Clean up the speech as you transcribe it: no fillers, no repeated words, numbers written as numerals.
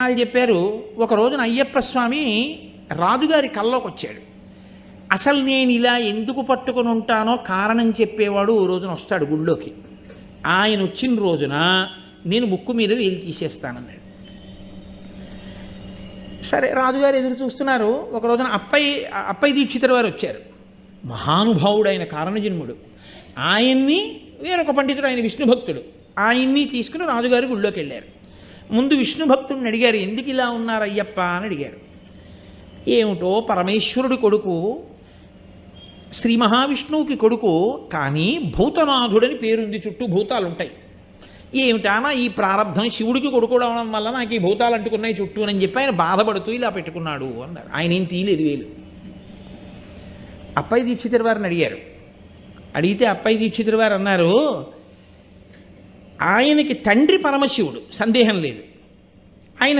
వాళ్ళు చెప్పారు, ఒక రోజున అయ్యప్ప స్వామి రాజుగారి కల్లోకి వచ్చాడు. అసలు నేను ఇలా ఎందుకు పట్టుకుని ఉంటానో కారణం చెప్పేవాడు ఓ రోజున వస్తాడు గుళ్ళోకి. ఆయన వచ్చిన రోజున నేను ముక్కు మీద వేలు తీసేస్తానన్నాడు. సరే, రాజుగారు ఎదురు చూస్తున్నారు. ఒక రోజున అప్పయ్య దీక్షితుల వారు వచ్చారు. మహానుభావుడైన కారణజన్ముడు. ఆయన్ని వేరొక పండితుడు, ఆయన విష్ణు భక్తుడు, ఆయన్ని తీసుకుని రాజుగారి గుళ్ళోకి వెళ్ళారు. ముందు విష్ణు భక్తుడిని అడిగారు, ఎందుకు ఇలా ఉన్నారు అయ్యప్ప అని అడిగారు. ఏమిటో పరమేశ్వరుడి కొడుకు, శ్రీ మహావిష్ణువుకి కొడుకు, కానీ భూతనాథుడని పేరుంది, చుట్టూ భూతాలు ఉంటాయి. ఏమిటానా ఈ ప్రారంధం, శివుడికి కొడుకు అవడం వల్ల నాకు ఈ భూతాలు అంటుకున్నాయి చుట్టూ అని చెప్పి ఆయన బాధపడుతూ ఇలా పెట్టుకున్నాడు అన్నారు. ఆయన ఏం తీయలేదు వేలు. అప్పయ్య దీక్షితుల వారిని అడిగారు. అడిగితే అప్పయ్య దీక్షితుల వారు అన్నారు, ఆయనకి తండ్రి పరమశివుడు, సందేహం లేదు. ఆయన